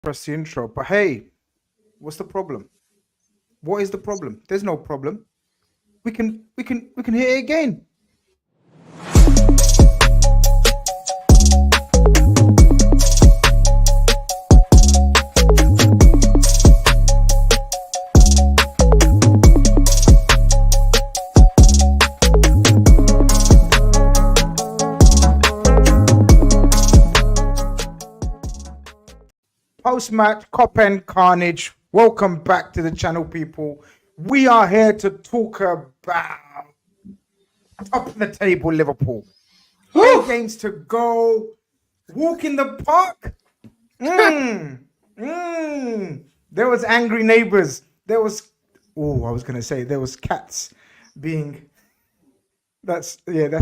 press the intro. But hey, what's the problem? What is the problem? There's no problem. We can hear it again. Post-match, KopEnd, Khanage. Welcome back to the channel, people. We are here to talk about top of the table Liverpool. 8 games to go. Walk in the park. There was angry neighbors. There was there was cats being. That's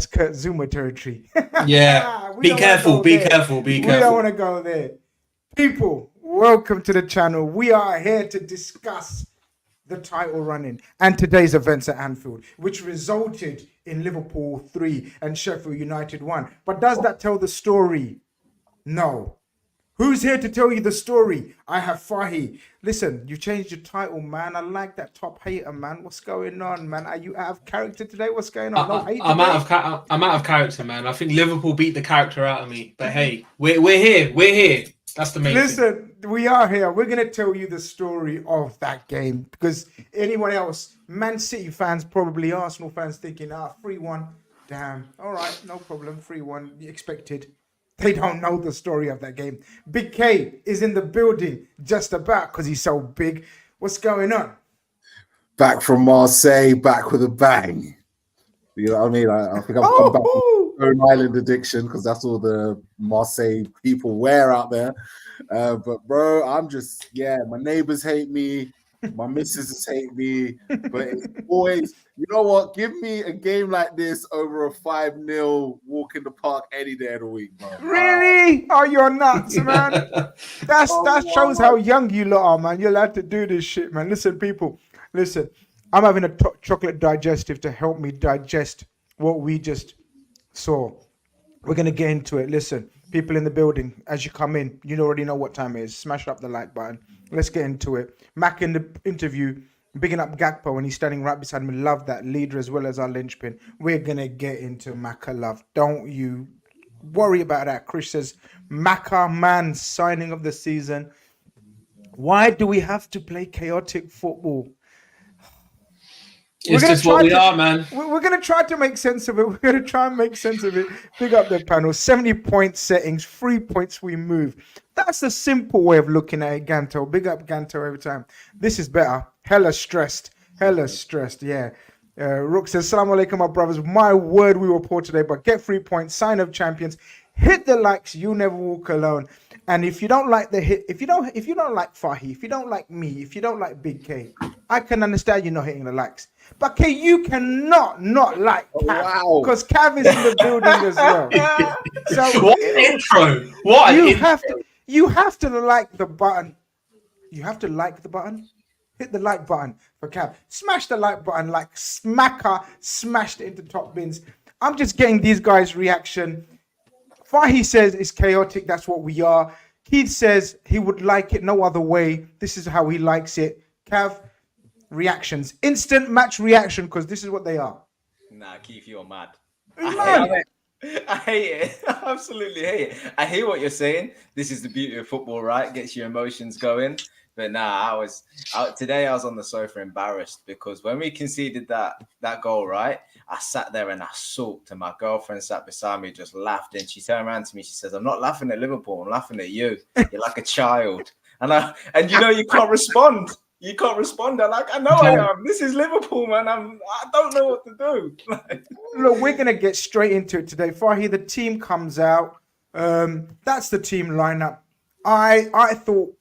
Kurt Zuma territory. Yeah, be careful. We don't want to go there. People, welcome to the channel. We are here to discuss the title running and today's events at Anfield, which resulted in Liverpool 3 and Sheffield United 1. But does that tell the story? No. Who's here to tell you the story? I have Fahi. Listen, you changed your title, man. I like that top hater, man. What's going on, man? Are you out of character today? What's going on? I'm out of character, man. I think Liverpool beat the character out of me. But hey, we're here. That's the main thing. Listen, we are here. We're going to tell you the story of that game because anyone else, Man City fans, probably Arsenal fans thinking, 3-1. Damn. All right, no problem. 3-1. Expected. They don't know the story of that game. Big K is in the building just about because he's so big. What's going on? Back from Marseille, back with a bang. You know what I mean? I think I've come back from Stone Island addiction because that's all the Marseille people wear out there. But bro, I'm just, my neighbors hate me. My missus hate me. But it's always, you know what? Give me a game like this over a 5-0 walk in the park any day of the week, bro. Really? Oh, you're nuts, man. That shows how young you lot are, man. You're allowed to do this shit, man. Listen, people. Listen. I'm having a chocolate digestive to help me digest what we just saw. We're going to get into it. Listen, people in the building, as you come in, you already know what time it is. Smash up the like button. Let's get into it. Mac in the interview, bigging up Gakpo, and he's standing right beside me. Love that leader as well as our linchpin. We're going to get into Maca love. Don't you worry about that. Chris says, Maca man, signing of the season. Why do we have to play chaotic football? It's just what we are, man. We're going to try to make sense of it. We're going to try and make sense of it. Big up the panel. 70-point settings, 3 points we move. That's a simple way of looking at it, Ganto. Big up Ganto every time. This is better. Hella stressed, yeah. Rook says, Assalamu alaikum, my brothers. My word, we were poor today, but get 3 points. Sign of champions. Hit the likes. You never walk alone. And if you don't like the hit, if you don't like Fahi, if you don't like me, if you don't like Big K, I can understand you not hitting the likes. But K, you cannot not like Cav because Cav is in the building as well. So what an intro! What you have to like the button. You have to like the button. Hit the like button for Cav. Smash the like button like Smacker smashed it into top bins. I'm just getting these guys' reaction. Fahi says it's chaotic. That's what we are. Keith says he would like it no other way. This is how he likes it. Cav, reactions. Instant match reaction because this is what they are. Nah, Keith, you're mad. I hate it. I absolutely hate it. I hear what you're saying. This is the beauty of football, right? Gets your emotions going. But nah, today I was on the sofa embarrassed because when we conceded that goal, right? I sat there and I sulked, and my girlfriend sat beside me, just laughed, and she turned around to me. She says, "I'm not laughing at Liverpool. I'm laughing at you. You're like a child." And you know you can't respond. You can't respond. I'm like, I know I am. This is Liverpool, man. I don't know what to do. Look, we're gonna get straight into it today. Fahi, the team comes out. That's the team lineup. I thought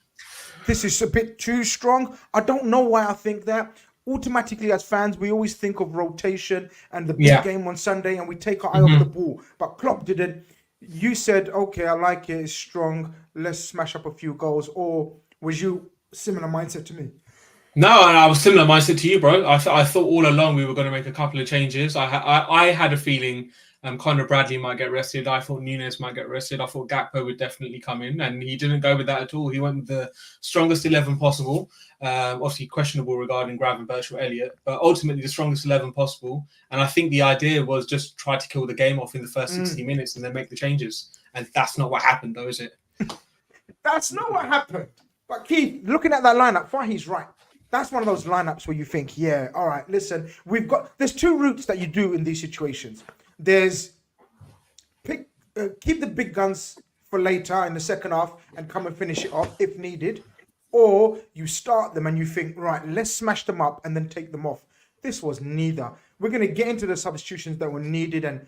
this is a bit too strong. I don't know why I think that. Automatically, as fans, we always think of rotation and the big game on Sunday, and we take our eye off the ball. But Klopp didn't. You said, okay, I like it. It's strong. Let's smash up a few goals. Or was you similar mindset to me? No, I was similar mindset to you, bro. I thought all along we were going to make a couple of changes. I had a feeling Conor Bradley might get rested. I thought Nunez might get rested. I thought Gakpo would definitely come in, and he didn't go with that at all. He went with the strongest 11 possible. Obviously questionable regarding Gravenberch or Elliott, but ultimately the strongest 11 possible. And I think the idea was just try to kill the game off in the first 60 minutes and then make the changes. And that's not what happened, though, is it? That's not what happened. But Keith, looking at that lineup, Fahi's right. That's one of those lineups where you think, yeah, all right, listen, there's two routes that you do in these situations. There's keep the big guns for later in the second half and come and finish it off if needed. Or you start them and you think, right, let's smash them up and then take them off. This was neither. We're going to get into the substitutions that were needed, and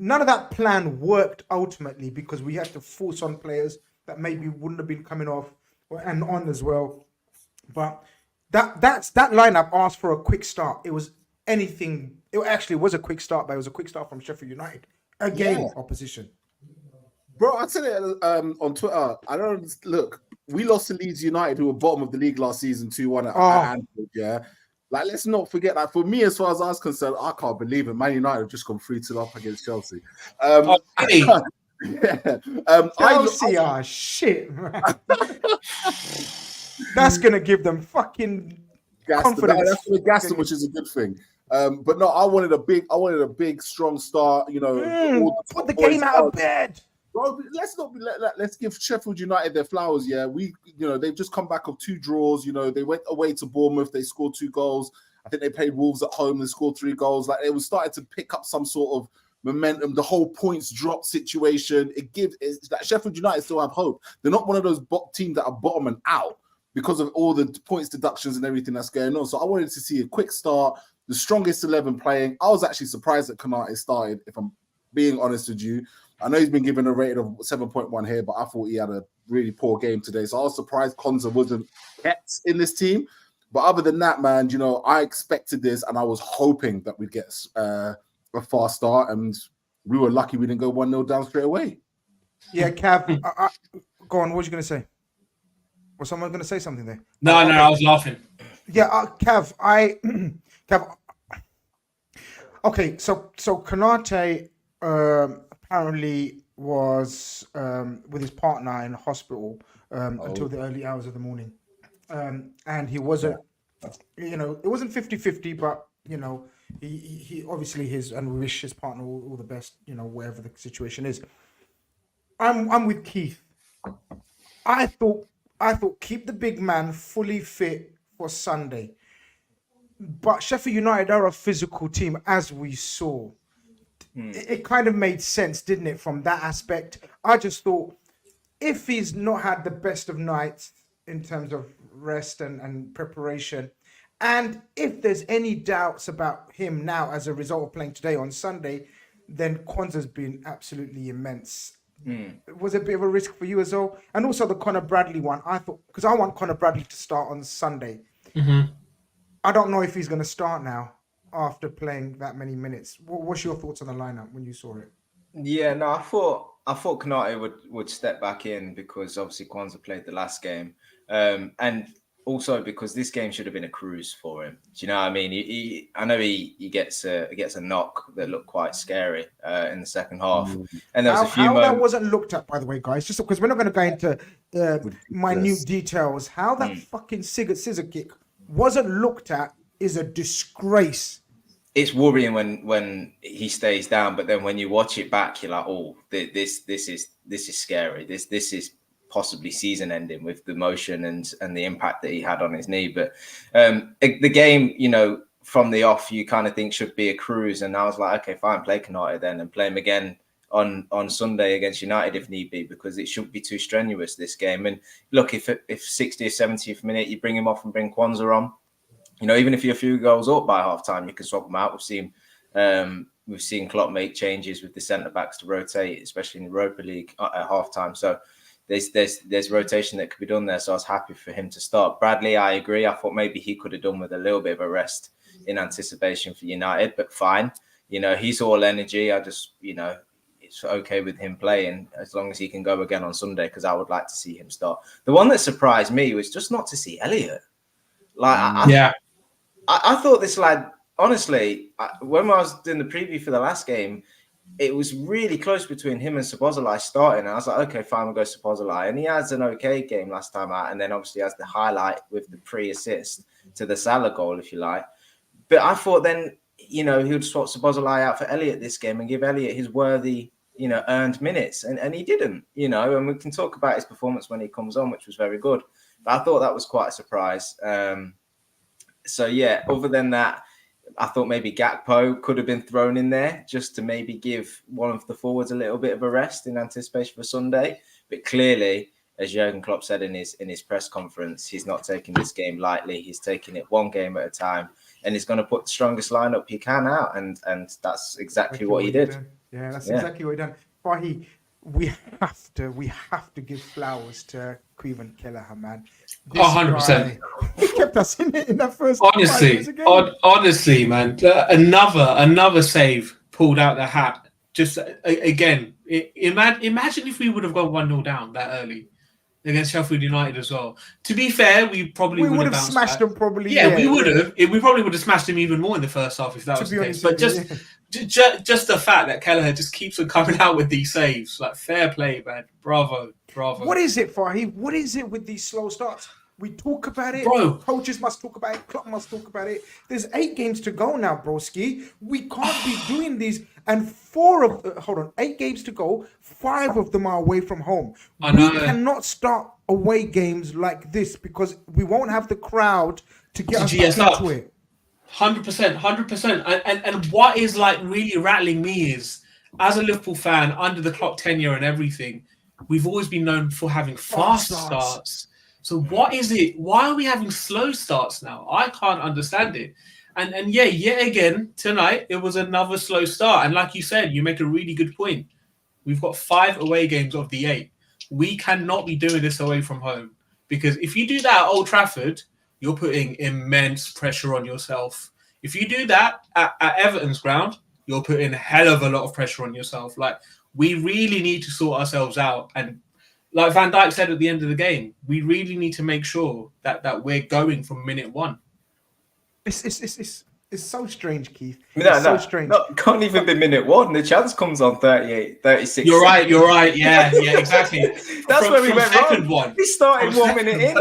none of that plan worked ultimately because we had to force on players that maybe wouldn't have been coming off and on as well. But that lineup asked for a quick start. It was anything. It actually was a quick start, but it was a quick start from Sheffield United. Again, opposition. Bro, I said it on Twitter. I don't look. We lost to Leeds United, who were bottom of the league last season, 2-1 at Anfield. Yeah, like let's not forget. Like for me, as far as I was concerned, I can't believe it. Man United have just gone 3-2 up against Chelsea. Chelsea shit, man. That's gonna give them fucking confidence. That's for the gas them, which is a good thing. But no, I wanted a big, strong start. You know, put the game out of bed. Bro, let's give Sheffield United their flowers. Yeah, they've just come back of 2 draws. You know, they went away to Bournemouth. They scored 2 goals. I think they played Wolves at home and scored 3 goals. Like they were starting to pick up some sort of momentum. The whole points drop situation. It's that Sheffield United still have hope. They're not one of those teams that are bottom and out because of all the points deductions and everything that's going on. So I wanted to see a quick start, the strongest 11 playing. I was actually surprised that Khanage started, if I'm being honest with you. I know he's been given a rating of 7.1 here, but I thought he had a really poor game today. So I was surprised Konza wasn't kept in this team. But other than that, man, you know, I expected this and I was hoping that we'd get a fast start, and we were lucky we didn't go 1-0 down straight away. Yeah, Cav, go on. What was you going to say? Was someone going to say something there? No, I was laughing. Yeah, Cav, Cav. Okay, so Khanage apparently was with his partner in hospital until the early hours of the morning. And he wasn't, you know, it wasn't 50-50, but, you know, he obviously and we wish his partner all the best, you know, wherever the situation is. I'm with Keith. I thought keep the big man fully fit for Sunday. But Sheffield United are a physical team, as we saw. It kind of made sense, didn't it, from that aspect? I just thought if he's not had the best of nights in terms of rest and preparation, and if there's any doubts about him now as a result of playing today on Sunday, then Konza's been absolutely immense. It was a bit of a risk for you as well. And also the Conor Bradley one, I thought, because I want Conor Bradley to start on Sunday. I don't know if he's going to start now after playing that many minutes. What's your thoughts on the lineup when you saw it? Yeah, no, I thought Khanage would step back in because obviously Konza played the last game, and also because this game should have been a cruise for him. Do you know what I mean? I know he gets a knock that looked quite scary in the second half, and there was a few moments that wasn't looked at, by the way, guys. Just because we're not going to go into minute details, how that fucking scissor kick wasn't looked at is a disgrace. It's worrying when he stays down, but then when you watch it back, you're like, oh, this is scary. This is possibly season ending with the motion and the impact that he had on his knee. But the game, you know, from the off, you kind of think should be a cruise. And I was like, okay, fine, play Khanage then and play him again on Sunday against United if need be, because it shouldn't be too strenuous, this game. And look, if 60th, 70th minute you bring him off and bring Konza on, you know, even if you're a few goals up by half time, you can swap them out. We've seen Klopp make changes with the centre backs to rotate, especially in the Europa League at half time. So there's rotation that could be done there. So I was happy for him to start. Bradley, I agree. I thought maybe he could have done with a little bit of a rest in anticipation for United, but fine. You know, he's all energy. I just, you know, it's okay with him playing as long as he can go again on Sunday, because I would like to see him start. The one that surprised me was just not to see Elliott. I thought this lad, honestly, when I was doing the preview for the last game, it was really close between him and Szoboszlai starting. And I was like, okay, fine, we'll go Szoboszlai. And he has an okay game last time out. And then obviously has the highlight with the pre-assist to the Salah goal, if you like. But I thought then, he would swap Szoboszlai out for Elliott this game and give Elliott his worthy, earned minutes. And he didn't, and we can talk about his performance when he comes on, which was very good. But I thought that was quite a surprise. So, yeah, other than that, I thought maybe Gakpo could have been thrown in there just to maybe give one of the forwards a little bit of a rest in anticipation for Sunday. But clearly, as Jurgen Klopp said in his press conference, he's not taking this game lightly. He's taking it one game at a time, and he's going to put the strongest lineup he can out, and that's exactly what he did. Yeah, that's exactly what he done. Fahi, we have to give flowers to KopEnd Kelleher, man. 100%. He kept us in it in that first. Honestly, man, another save pulled out the hat. Just again, imagine if we would have gone 1-0 down that early against Sheffield United as well. To be fair, we probably would have smashed them. Probably, yeah, we would have. We probably would have smashed them even more in the first half if that was the case. But just the fact that Kelleher just keeps on coming out with these saves, like fair play, man. Bravo. What is it, Fahi? What is it with these slow starts? We talk about it. Bro. Coaches must talk about it. Klopp must talk about it. There's 8 games to go now, broski. We can't be doing these. And 8 games to go. 5 of them are away from home. I know. We cannot start away games like this because we won't have the crowd to get us back into it. 100%. And what is like really rattling me is, as a Liverpool fan, under the Klopp tenure and everything, we've always been known for having fast starts. So what is it? Why are we having slow starts now? I can't understand it. And yeah, yet again, tonight, it was another slow start. And like you said, you make a really good point. We've got 5 away games of the 8. We cannot be doing this away from home. Because if you do that at Old Trafford, you're putting immense pressure on yourself. If you do that at Everton's ground, you're putting a hell of a lot of pressure on yourself. Like, we really need to sort ourselves out. And like Van Dijk said at the end of the game, we really need to make sure that we're going from minute 1. It's so strange, Keith. So strange. No, can't even be minute 1. The chance comes on 36. You're right. Yeah, exactly. That's where we went second wrong. one. We started 1 minute in.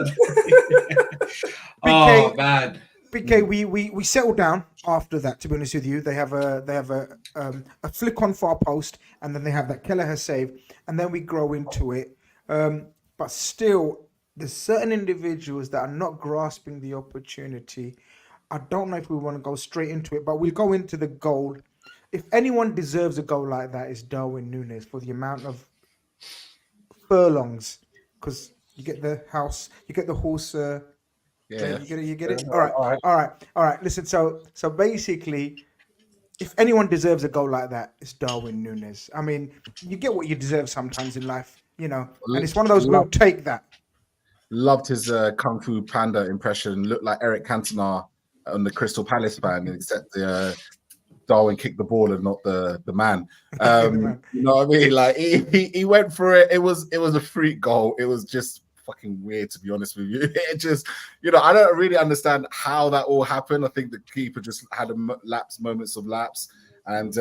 Oh man. BK, we settled down after that. To be honest with you, they have a flick on far post, and then they have that Kelleher save, and then we grow into it. But still, there's certain individuals that are not grasping the opportunity. I don't know if we want to go straight into it, but we'll go into the goal. If anyone deserves a goal like that, it's Darwin Nunez for the amount of furlongs, because you get the house, you get the horse. Yeah, you get it. All right. Listen, so basically, if anyone deserves a goal like that, it's Darwin Nunez. I mean, you get what you deserve sometimes in life, and it's one of those we'll take that. Loved his Kung Fu Panda impression. Looked like Eric Cantona on the Crystal Palace fan, except Darwin kicked the ball and not the man. You know what I mean? Like he went for it. It was a freak goal. It was just fucking weird, to be honest with you. It just, I don't really understand how that all happened. I think the keeper just had moments of lapse. And,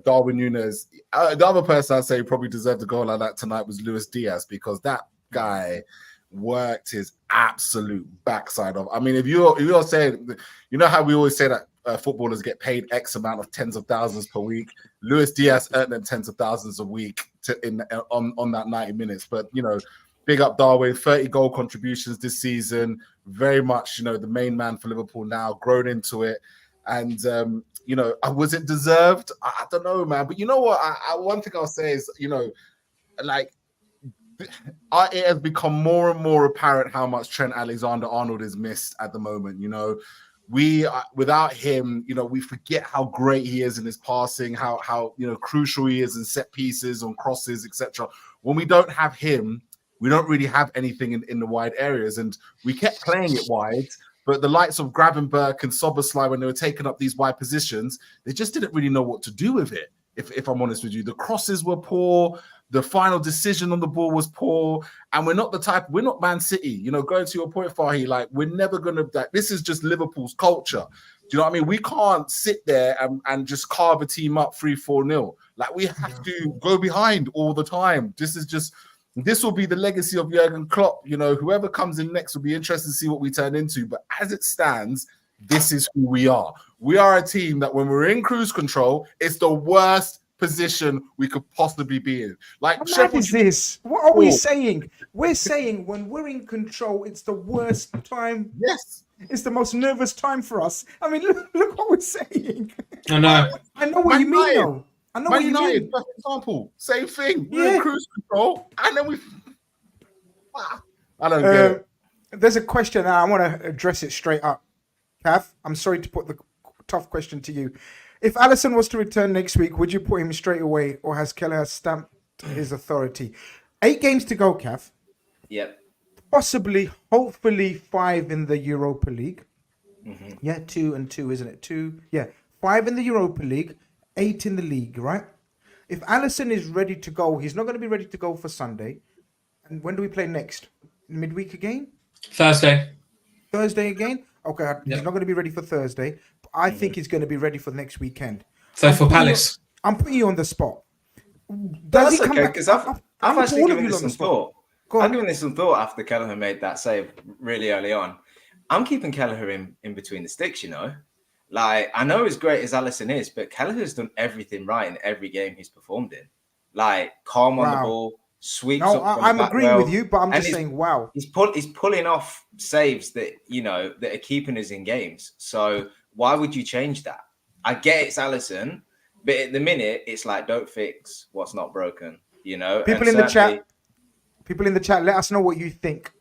Darwin Nunez, the other person I'd say probably deserved a goal like that tonight was Luis Diaz, because that guy worked his absolute backside off. I mean, if you're saying, how we always say that footballers get paid X amount of tens of thousands per week, Luis Diaz earned them tens of thousands a week on that 90 minutes. But, big up Darwin, 30 goal contributions this season, very much, the main man for Liverpool now, grown into it. And, was it deserved? I don't know, man. But you know what? One thing I'll say is, it has become more and more apparent how much Trent Alexander-Arnold is missed at the moment. We without him, we forget how great he is in his passing, how crucial he is in set pieces, on crosses, etc. When we don't have him, we don't really have anything in the wide areas, and we kept playing it wide. But the likes of Gravenberch and Szoboszlai, when they were taking up these wide positions, they just didn't really know what to do with it. If I'm honest with you, the crosses were poor. The final decision on the ball was poor. And we're not Man City. Going to your point, Fahi, we're never going to, this is just Liverpool's culture. Do you know what I mean? We can't sit there and just carve a team up 3-4-0. Like we have to go behind all the time. This will be the legacy of Jurgen Klopp. You know, whoever comes in next will be interested to see what we turn into. But as it stands, this is who we are. We are a team that when we're in cruise control, it's the worst position we could possibly be in. Like, What mad is this? What are we saying? We're saying when we're in control, it's the worst time. Yes. It's the most nervous time for us. I mean, look what we're saying. I know. I know what you mean, though. I know what you mean. For example, same thing. We're in cruise control, and then we. I don't get it. There's a question, and I want to address it straight up. Kath, I'm sorry to put the tough question to you. If Alisson was to return next week, would you put him straight away, or has Kelleher stamped his authority? 8 games to go, Kath. Yep. Possibly, hopefully 5 in the Europa League. Mm-hmm. Yeah, 2 and 2, isn't it? 2, yeah. 5 in the Europa League, 8 in the league, right? If Alisson is ready to go, he's not going to be ready to go for Sunday. And when do we play next? Midweek again? Thursday again? Okay, he's not going to be ready for Thursday. But I think he's going to be ready for next weekend. So for Palace. I'm putting you on the spot. That's okay, because I've actually given this some thought. I've given this some thought after Kelleher made that save really early on. I'm keeping Kelleher in between the sticks, you know. Like, I know as great as Alisson is, but Kelleher's done everything right in every game he's performed in. Like, calm on the ball, sweeps up. I'm agreeing with you, but I'm just saying, wow. He's pulling off saves that, you know, that are keeping us in games. So why would you change that? I get it's Alisson, but at the minute, it's like, don't fix what's not broken, you know? People in the chat, let us know what you think.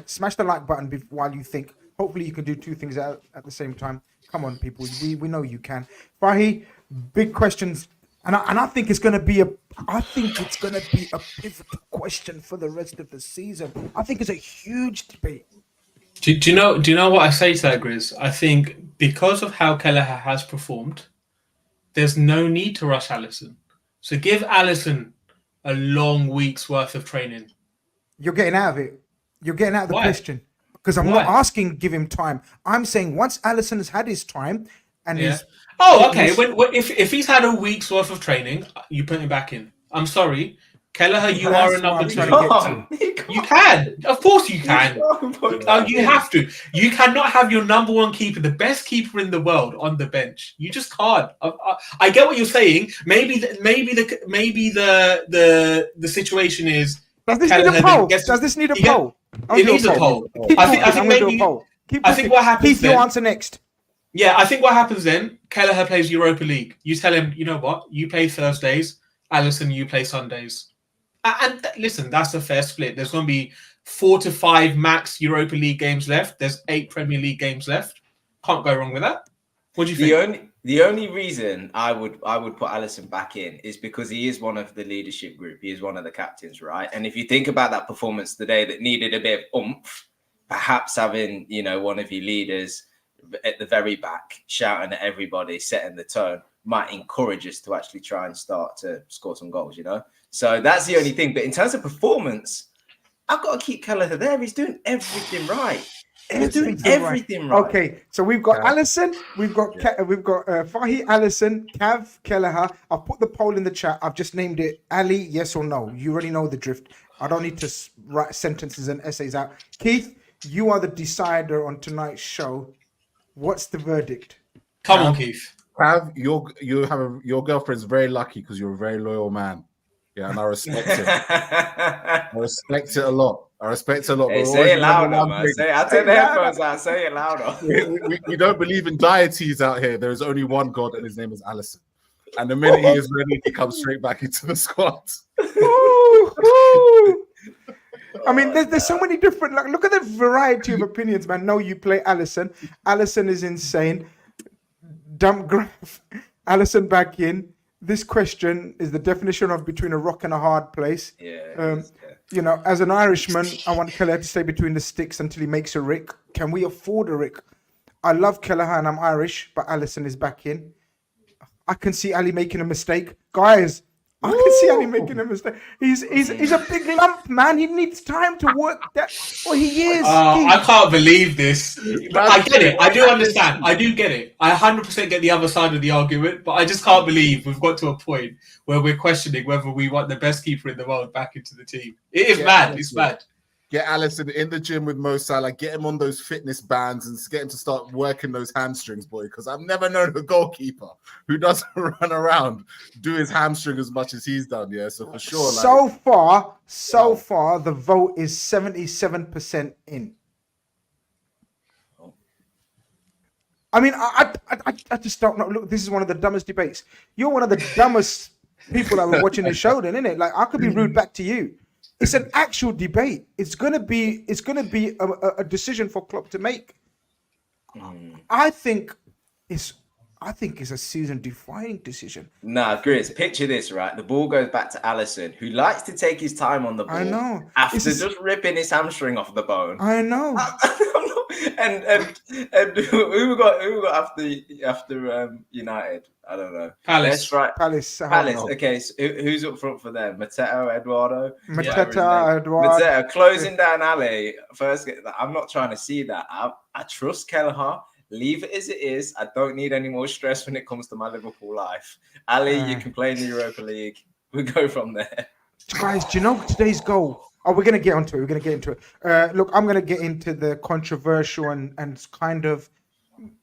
Smash the like button while you think. Hopefully you can do 2 things at the same time. Come on, people. We know you can. Fahi, big questions. And I think it's gonna be a pivotal question for the rest of the season. I think it's a huge debate. Do you know what I say to that, Grizz? I think because of how Kelleher has performed, there's no need to rush Alisson. So give Alisson a long week's worth of training. You're getting out of it. You're getting out of the question. Because I'm not asking give him time. I'm saying once Alisson has had his time and his... Oh, okay. If he's had a week's worth of training, you put him back in. I'm sorry. Kelleher, you are a number 2. You can. Of course you can. You have to. You cannot have your number 1 keeper, the best keeper in the world, on the bench. You just can't. I get what you're saying. Maybe the situation is... Does this need a poll? Does this need a poll? It needs a poll. I think what happens Keith, your answer next. Yeah, I think what happens then, Kelleher plays Europa League. You tell him, you know what? You play Thursdays. Alisson, you play Sundays. And listen, that's a fair split. There's going to be 4 to 5 max Europa League games left. There's 8 Premier League games left. Can't go wrong with that. What do you think? The only reason I would put Alisson back in is because he is one of the leadership group. He is one of the captains, right? And if you think about that performance today that needed a bit of oomph, perhaps having, you know, one of your leaders at the very back shouting at everybody, setting the tone, might encourage us to actually try and start to score some goals, you know? So that's the only thing. But in terms of performance, I've got to keep Kelleher there. He's doing everything right. He's doing everything right. Okay, so we've got Alisson, we've got Fahi, Alisson, Cav, Kelleher. I've put the poll in the chat. I've just named it Ali, yes or no. You already know the drift. I don't need to write sentences and essays out. Keith, you are the decider on tonight's show. What's the verdict? Come on, Keith. Your girlfriend's very lucky because you're a very loyal man. Yeah, and I respect it. I respect it a lot. Hey, say it louder, man. I'll take the headphones out. Say it louder. We don't believe in deities out here. There is only one God, and his name is Alisson. And the minute he is ready, he comes straight back into the squad. I mean, there's so many different. Like, look at the variety of opinions, man. No, you play Alisson. Alisson is insane. Dump Graf. Alisson back in. This question is the definition of between a rock and a hard place. You know, as an Irishman, I want Kelleher to stay between the sticks until he makes a Rick. Can we afford a Rick? I love Kelleher and I'm Irish, but Alisson is back in. I can see Ali making a mistake. Guys, I can see Ali making a mistake. He's a big lump, man. He needs time to work that. Oh, he is. I can't believe this. But I get it. I do understand. I do get it. I 100% get the other side of the argument, but I just can't believe we've got to a point where we're questioning whether we want the best keeper in the world back into the team. It is mad. It's mad. Get Alisson in the gym with Mo Salah, get him on those fitness bands and get him to start working those hamstrings, boy, because I've never known a goalkeeper who doesn't run around do his hamstring as much as he's done, yeah? So for sure. So far, the vote is 77% in. I mean, I just don't know. Look, this is one of the dumbest debates. You're one of the dumbest people that were watching the show then, isn't it? Like, I could be rude back to you. It's an actual debate. It's gonna be a decision for Klopp to make. I think it's a season-defining decision. Nah, Grizz, picture this, right? The ball goes back to Alisson, who likes to take his time on the ball. I know. After just ripping his hamstring off the bone. I know. and who we got after United? I don't know. Palace. Right. Palace. Okay, so who's up front for them? Mateo, Eduardo. Mateo, closing down Ali. First, I'm not trying to see that. I trust Kelleher. Leave it as it is. I don't need any more stress when it comes to my Liverpool life. Ali, you can play in the Europa League. We go from there. Guys, do you know today's goal? Oh, we're going to get onto it. Look, I'm going to get into the controversial and kind of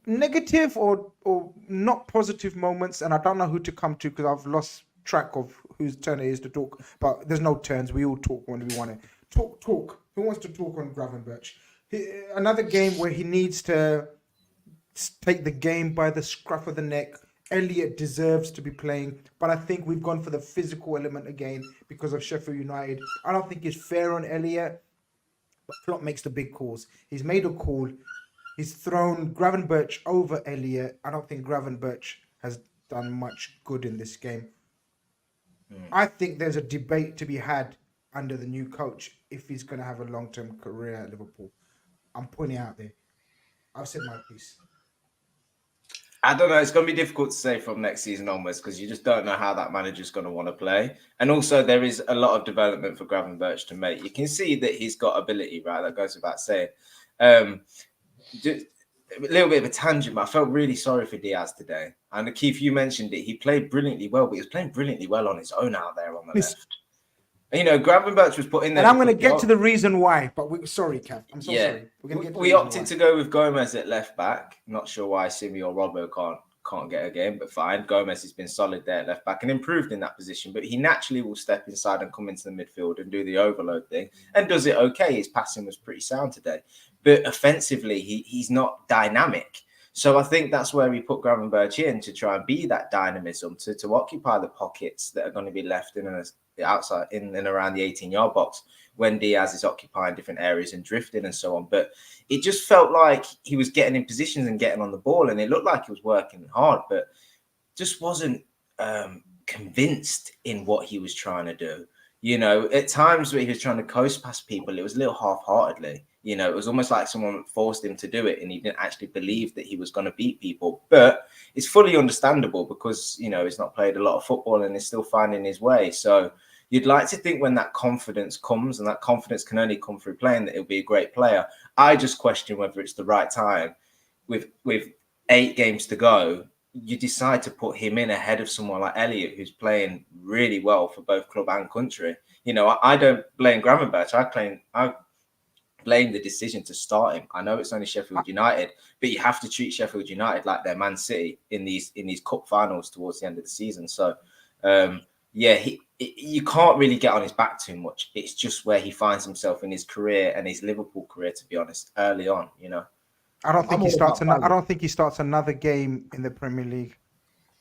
negative or not positive moments, and I don't know who to come to because I've lost track of whose turn it is to talk. But there's no turns. We all talk when we want to. Talk. Who wants to talk on Gravenberch? Another game where he needs to take the game by the scruff of the neck. Elliott deserves to be playing, but I think we've gone for the physical element again because of Sheffield United. I don't think it's fair on Elliott, but Klopp makes the big calls. He's made a call. He's thrown Gravenberch over Elliott. I don't think Gravenberch has done much good in this game. I think there's a debate to be had under the new coach if he's going to have a long-term career at Liverpool. I'm putting it out there. I've said my piece. I don't know. It's going to be difficult to say from next season onwards because you just don't know how that manager's going to want to play. And also, there is a lot of development for Gravenberch to make. You can see that he's got ability, right? That goes without saying. Just a little bit of a tangent, but I felt really sorry for Diaz today. And Keith, you mentioned it. He played brilliantly well, but he was playing brilliantly well on his own out there on the left. You know, Gravenberch was put in there. And I'm going to get to the reason why, but sorry, Kev. I'm so sorry. We opted to go with Gomez at left back. Not sure why Simi or Robbo can't get a game, but fine. Gomez has been solid there at left back and improved in that position, but he naturally will step inside and come into the midfield and do the overload thing and does it okay. His passing was pretty sound today, but offensively, he's not dynamic. So I think that's where we put Gravenberch in to try and be that dynamism, to occupy the pockets that are going to be left outside in and around the 18-yard box when Diaz is occupying different areas and drifting and so on. But it just felt like he was getting in positions and getting on the ball, and it looked like he was working hard, but just wasn't convinced in what he was trying to do. You know, at times where he was trying to coast past people, it was a little half-heartedly. You know, it was almost like someone forced him to do it and he didn't actually believe that he was going to beat people. But it's fully understandable because, you know, he's not played a lot of football and is still finding his way. So you'd like to think when that confidence comes, and that confidence can only come through playing, that he'll be a great player. I just question whether it's the right time. With 8 games to go, you decide to put him in ahead of someone like Elliott, who's playing really well for both club and country. You know, I don't blame Gravenberch. I blame the decision to start him. I know it's only Sheffield United, but you have to treat Sheffield United like they're Man City in these cup finals towards the end of the season. So, you can't really get on his back too much. It's just where he finds himself in his career and his Liverpool career, to be honest, early on. You know, I don't think he starts another game in the Premier League.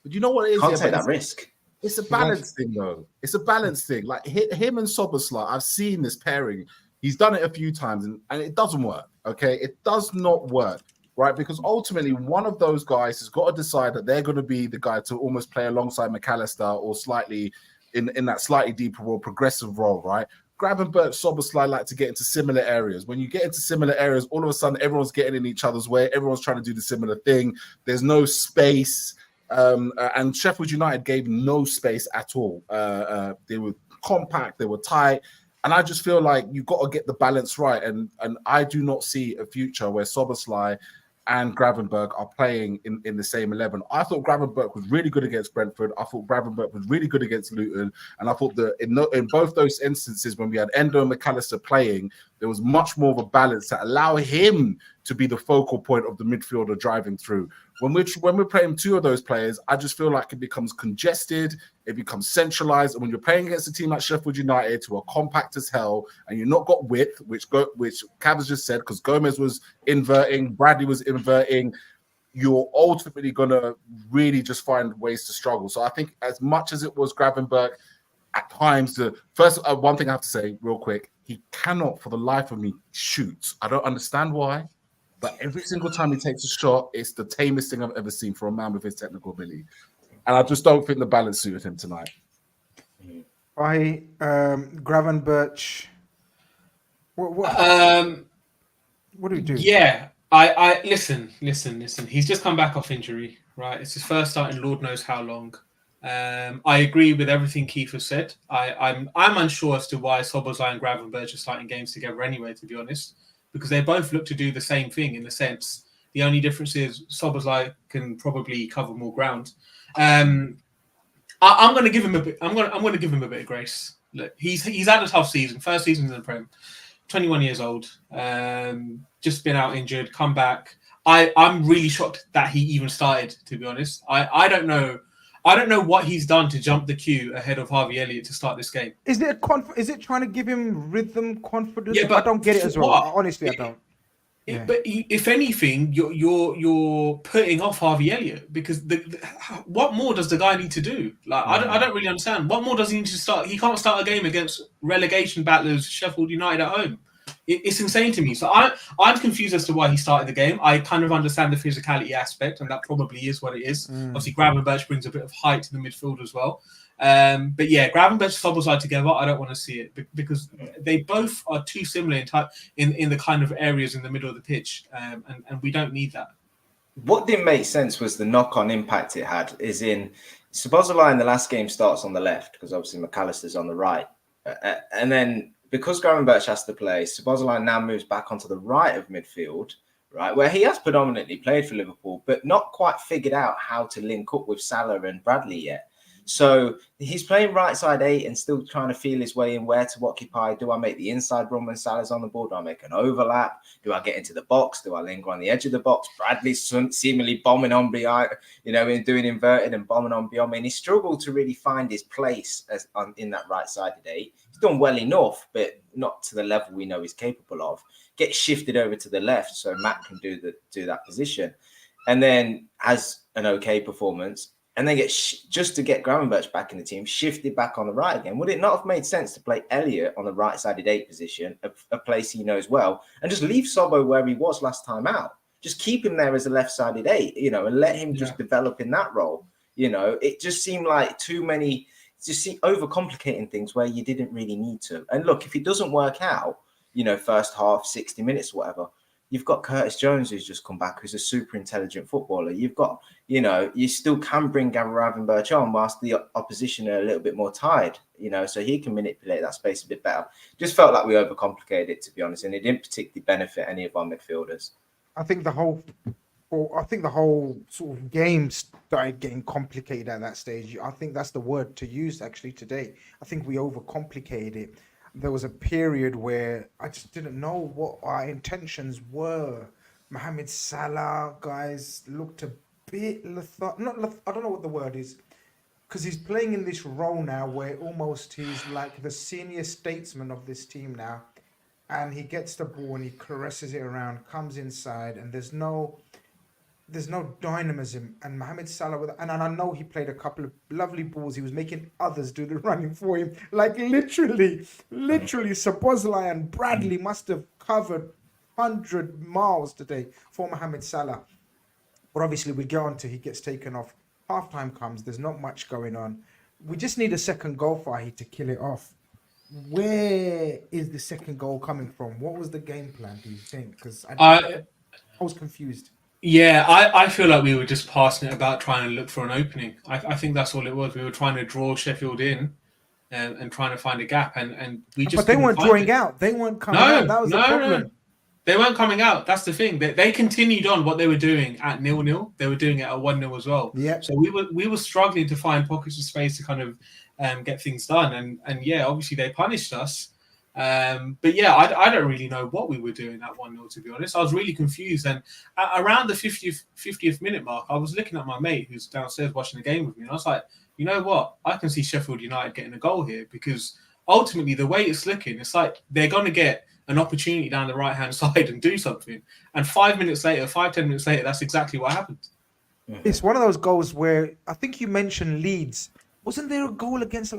But you know what it is? Can't take that risk. It's a balance thing, though. It's a balance thing. Like him and Szoboszlai, I've seen this pairing. He's done it a few times, and it doesn't work, okay? It does not work, right? Because ultimately, one of those guys has got to decide that they're going to be the guy to almost play alongside Mac Allister or slightly in that slightly deeper role, progressive role, right? Gravenberch, Szoboszlai like to get into similar areas. When you get into similar areas, all of a sudden, everyone's getting in each other's way. Everyone's trying to do the similar thing. There's no space. And Sheffield United gave no space at all. They were compact, they were tight. And I just feel like you've got to get the balance right. And I do not see a future where Szoboszlai and Gravenberch are playing in the same 11. I thought Gravenberch was really good against Brentford. I thought Gravenberch was really good against Luton. And I thought that in both those instances, when we had Endo and Mac Allister playing, there was much more of a balance to allow him to be the focal point of the midfielder driving through. When we're playing two of those players, I just feel like it becomes congested, it becomes centralized. And when you're playing against a team like Sheffield United, who are compact as hell, and you're not got width, which Cav has just said, because Gomez was inverting, Bradley was inverting, you're ultimately going to really just find ways to struggle. So I think as much as it was Gravenberch, at times, the first one thing I have to say real quick, he cannot for the life of me shoot. I don't understand why. But every single time he takes a shot, it's the tamest thing I've ever seen for a man with his technical ability. And I just don't think the balance suited him tonight. Gravenberch. What do we do? Yeah, I listen. He's just come back off injury, right? It's his first start in Lord knows how long. I agree with everything Keith has said. I'm unsure as to why Szoboszlai and Gravenberch are starting games together anyway, to be honest, because they both look to do the same thing in a sense. The only difference is Szoboszlai can probably cover more ground. I'm going to give him a bit. I'm going to give him a bit of grace. Look, he's had a tough season. First season in the Prem. 21 years old. Just been out injured. Come back. I'm really shocked that he even started. To be honest, I don't know. I don't know what he's done to jump the queue ahead of Harvey Elliott to start this game. Is it is it trying to give him rhythm, confidence? Yeah, but I don't get it as well. Honestly, I don't. Yeah. But if anything, you're putting off Harvey Elliott because what more does the guy need to do? Like I don't really understand. What more does he need to start? He can't start a game against relegation battlers Sheffield United at home. It's insane to me. So I'm confused as to why he started the game. I kind of understand the physicality aspect, and that probably is what it is. Obviously, Gravenberch brings a bit of height to the midfield as well. But yeah, Gravenberch, Szoboszlai together, I don't want to see it because they both are too similar in type in the kind of areas in the middle of the pitch, and we don't need that. What didn't make sense was the knock-on impact it had. Is in Szoboszlai in the last game starts on the left because obviously Mac Allister's on the right, and then because Gravenberch has to play, Szoboszlai now moves back onto the right of midfield, right, where he has predominantly played for Liverpool, but not quite figured out how to link up with Salah and Bradley yet. So he's playing right side 8 and still trying to feel his way in where to occupy. Do I make the inside run when Salah's on the ball? Do I make an overlap? Do I get into the box? Do I linger on the edge of the box? Bradley's seemingly bombing on behind, and doing inverted and bombing on beyond me. And he struggled to really find his place in that right-sided 8. He's done well enough, but not to the level we know he's capable of. Gets shifted over to the left so Matt can do that position. And then has an okay performance. And then just to get Gravenberch back in the team, shifted back on the right again. Would it not have made sense to play Elliott on the right-sided 8 position, a place he knows well, and just leave Sobbo where he was last time out? Just keep him there as a left-sided 8, and let him just develop in that role. It just seemed like too many, just overcomplicating things where you didn't really need to. And look, if it doesn't work out, first half, 60 minutes, whatever, you've got Curtis Jones who's just come back, who's a super intelligent footballer. You've got, you still can bring Gravenberch on whilst the opposition are a little bit more tired, so he can manipulate that space a bit better. Just felt like we overcomplicated it, to be honest, and it didn't particularly benefit any of our midfielders. I think the whole sort of game started getting complicated at that stage. I think that's the word to use actually today. I think we overcomplicated it. There was a period where I just didn't know what our intentions were. Mohamed Salah, guys, looked a bit I don't know what the word is, because he's playing in this role now where almost he's like the senior statesman of this team now, and he gets the ball and he caresses it around, comes inside, and there's no dynamism. And Mohamed Salah, and I know he played a couple of lovely balls. He was making others do the running for him. Like literally, Szoboszlai and Bradley must have covered 100 miles today for Mohamed Salah. But obviously we get on to, he gets taken off. Halftime comes, there's not much going on. We just need a second goal, Fahi, to kill it off. Where is the second goal coming from? What was the game plan, do you think? Because I was confused. Yeah, I feel like we were just passing it about trying to look for an opening. I think that's all it was. We were trying to draw Sheffield in and trying to find a gap, and we just But they couldn't weren't find drawing it. out. They weren't coming out. That was the problem. No. They weren't coming out. That's the thing. They continued on what they were doing at 0-0. They were doing it at 1-0 as well. Yeah. So we were struggling to find pockets of space to kind of get things done. And yeah, obviously they punished us. But yeah, I don't really know what we were doing at 1-0, to be honest. I was really confused. And around the 50th minute mark, I was looking at my mate who's downstairs watching the game with me. And I was like, you know what? I can see Sheffield United getting a goal here, because ultimately the way it's looking, it's like they're going to get an opportunity down the right-hand side and do something. And 5 minutes later, 5-10 minutes later, that's exactly what happened. It's one of those goals where I think you mentioned Leeds. Wasn't there a goal against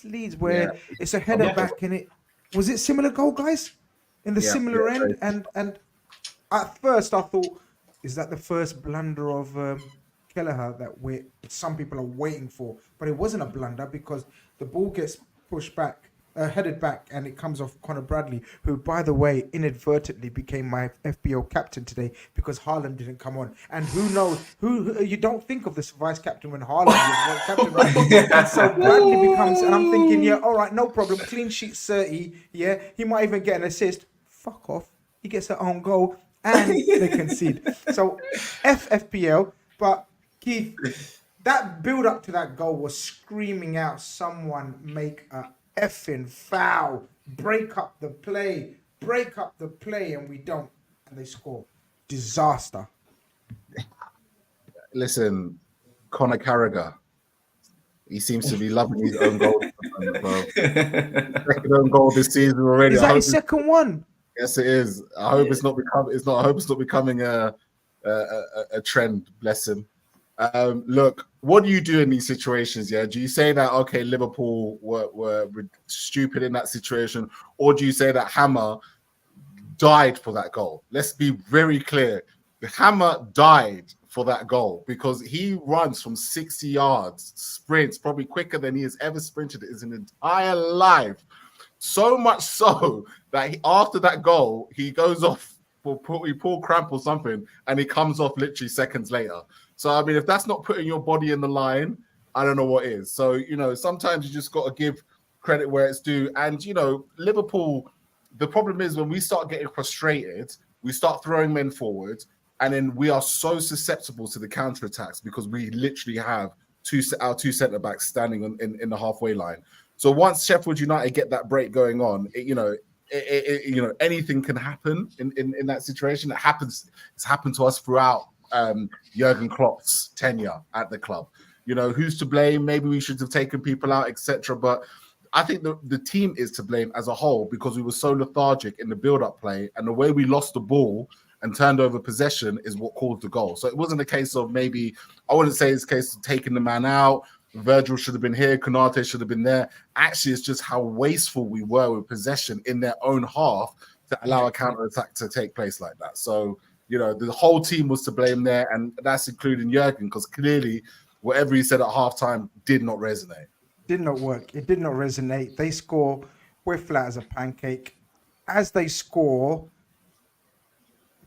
Leeds where it's a header back and it was it similar goal, guys? In the similar end? Right. And at first I thought, is that the first blunder of Kelleher that some people are waiting for? But it wasn't a blunder, because the ball gets pushed back, headed back, and it comes off Conor Bradley, who, by the way, inadvertently became my FPL captain today because Haaland didn't come on. And who knows? Who you don't think of this vice captain when Haaland is captain, right? And so Bradley becomes, and I'm thinking, yeah, all right, no problem. Clean sheet 30. Yeah, he might even get an assist. Fuck off. He gets an own goal and they concede. So FPL, but Keith, that build up to that goal was screaming out, someone make a effing foul, break up the play, and we don't, and they score. Disaster. Listen, Conor Carragher, he seems to be loving his own goal. Second own goal this season already. Is that his second one? Yes, it is. I hope it's not becoming a trend. Bless him. Look, what do you do in these situations? Yeah, do you say that okay, Liverpool were stupid in that situation, or do you say that Hammer died for that goal? Let's be very clear. The Hammer died for that goal because he runs from 60 yards, sprints probably quicker than he has ever sprinted in his entire life. So much so that after that goal, he goes off for pull cramp or something, and he comes off literally seconds later. So, I mean, if that's not putting your body in the line, I don't know what is. So, you know, sometimes you just got to give credit where it's due. And, you know, Liverpool, the problem is when we start getting frustrated, we start throwing men forward, and then we are so susceptible to the counterattacks because we literally have our two centre-backs standing in the halfway line. So once Sheffield United get that break going on, anything can happen in that situation. It's happened to us throughout Jurgen Klopp's tenure at the club. You know, who's to blame? Maybe we should have taken people out, etc. But I think the team is to blame as a whole because we were so lethargic in the build-up play, and the way we lost the ball and turned over possession is what caused the goal. So it wasn't a case of maybe, I wouldn't say it's a case of taking the man out. Virgil should have been here. Khanage should have been there. Actually, it's just how wasteful we were with possession in their own half to allow a counter-attack to take place like that. So, you know, the whole team was to blame there, and that's including Jurgen, because clearly whatever he said at halftime did not resonate. Did not work. It did not resonate. They score. We're flat as a pancake. As they score,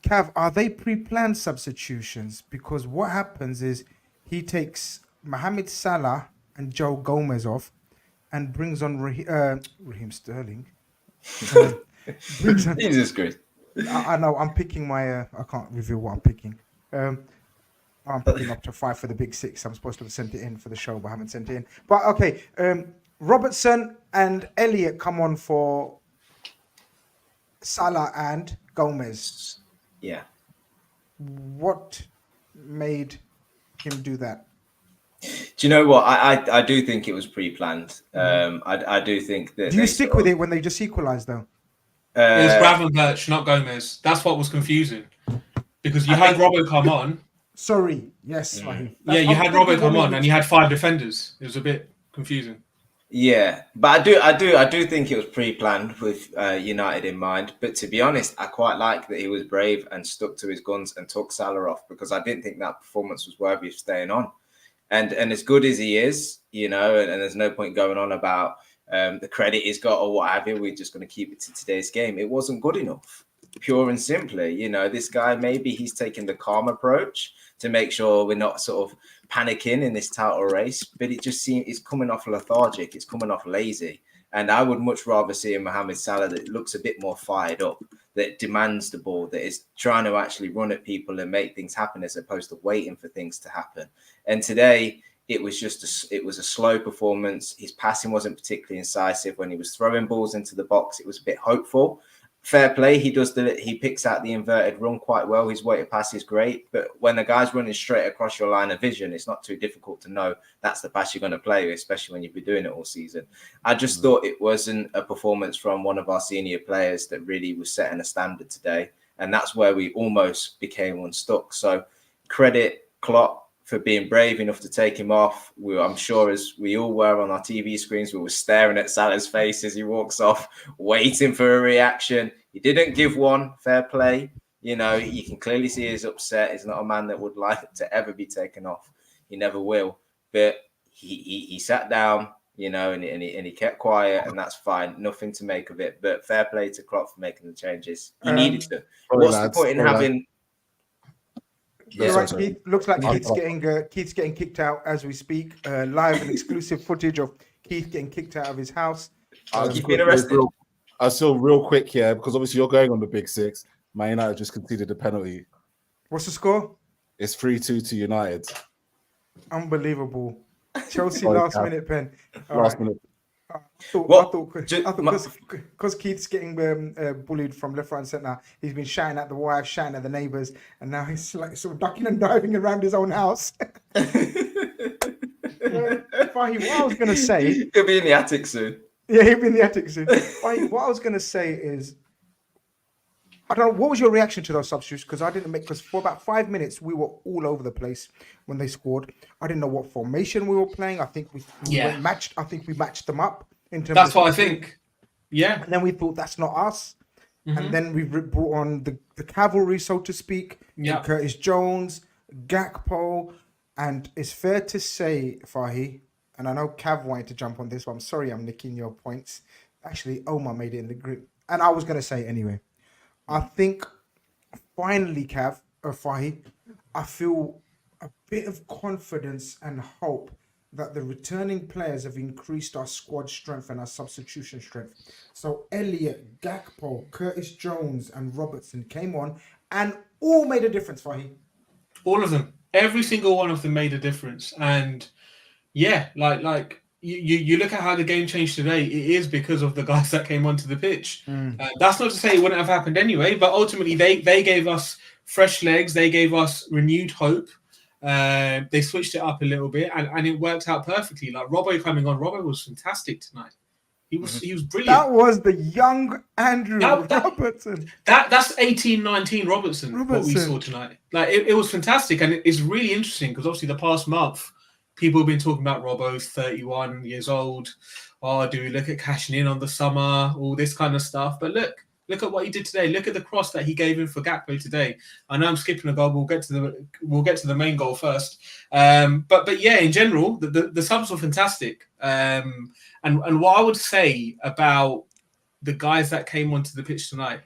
Cav, are they pre-planned substitutions? Because what happens is he takes Mohamed Salah and Joe Gomez off and brings on Raheem Sterling. Jesus Christ. I know, I'm picking my... I can't reveal what I'm picking. I'm picking up to 5 for the big 6. I'm supposed to have sent it in for the show, but I haven't sent it in. But okay, Robertson and Elliott come on for Salah and Gomez. Yeah. What made him do that? Do you know what? I do think it was pre-planned. I do think that. Do you stick with it when they just equalised, though? It was Gravenberch, not Gomez. That's what was confusing. Because you had Robbo come on. Sorry. Yes. Yeah, you had Robbo come on and you had 5 defenders. It was a bit confusing. Yeah, but I do think it was pre-planned with United in mind. But to be honest, I quite like that he was brave and stuck to his guns and took Salah off, because I didn't think that performance was worthy of staying on. And as good as he is, you know, and there's no point going on about the credit he's got or what have you. We're just going to keep it to today's game. It wasn't good enough. pure and simply, this guy, maybe he's taking the calm approach to make sure we're not sort of panicking in this title race, but it just seems it's coming off lethargic, it's coming off lazy. And I would much rather see a Mohamed Salah that looks a bit more fired up, that demands the ball, that is trying to actually run at people and make things happen as opposed to waiting for things to happen. And today, it was a slow performance. His passing wasn't particularly incisive. When he was throwing balls into the box, it was a bit hopeful. Fair play, he picks out the inverted run quite well. His weighted pass is great, but when the guy's running straight across your line of vision, it's not too difficult to know that's the pass you're going to play, especially when you've been doing it all season. I just thought it wasn't a performance from one of our senior players that really was setting a standard today, and that's where we almost became unstuck. So credit Klopp for being brave enough to take him off. I'm sure, as we all were on our TV screens, we were staring at Salah's face as he walks off, waiting for a reaction. He didn't give one. Fair play. You can clearly see he's upset. He's not a man that would like to ever be taken off. He never will. But he sat down, and he kept quiet, and that's fine. Nothing to make of it. But fair play to Klopp for making the changes. He needed to. What's the point in having... Yeah. Keith, looks like Keith's getting kicked out as we speak. Live and exclusive footage of Keith getting kicked out of his house. Keith being arrested. I saw real quick here, because obviously you're going on the big six. Man United just conceded a penalty. What's the score? It's 3-2 to United. Unbelievable. Chelsea last minute pen. Last minute. I thought because Keith's getting bullied from left, right, and centre, he's been shouting at the wife, shouting at the neighbours, and now he's like sort of ducking and diving around his own house. Fahi, what I was going to say... He'll be in the attic soon. Yeah, he'll be in the attic soon. Fahi, what I was going to say is, I don't know, what was your reaction to those substitutes? Because for about 5 minutes, we were all over the place when they scored. I didn't know what formation we were playing. I think we matched them up. That's what I think. Yeah. And then we thought, that's not us. Mm-hmm. And then we brought on the cavalry, so to speak. Yeah. Curtis Jones, Gakpo. And it's fair to say, Fahi, and I know Cav wanted to jump on this, but I'm sorry I'm nicking your points. Actually, Omar made it in the group. And I was going to say it anyway. I think finally, Fahi, I feel a bit of confidence and hope that the returning players have increased our squad strength and our substitution strength. So Elliott, Gakpo, Curtis Jones, and Robertson came on and all made a difference, Fahi. All of them. Every single one of them made a difference. And yeah, like you look at how the game changed today, it is because of the guys that came onto the pitch. That's not to say it wouldn't have happened anyway, but ultimately they gave us fresh legs. They gave us renewed hope. They switched it up a little bit and it worked out perfectly. Like Robbo coming on, Robbo was fantastic tonight. He was brilliant. That was the young Andrew Robertson. That's 18-19 Robertson, what we saw tonight. Like it was fantastic, and it's really interesting because obviously the past month people have been talking about Robbo's 31 years old. Oh, do we look at cashing in on the summer? All this kind of stuff. But look at what he did today. Look at the cross that he gave in for Gakpo today. I know I'm skipping a goal. We'll get to the main goal first. But yeah, in general, the subs were fantastic. And what I would say about the guys that came onto the pitch tonight,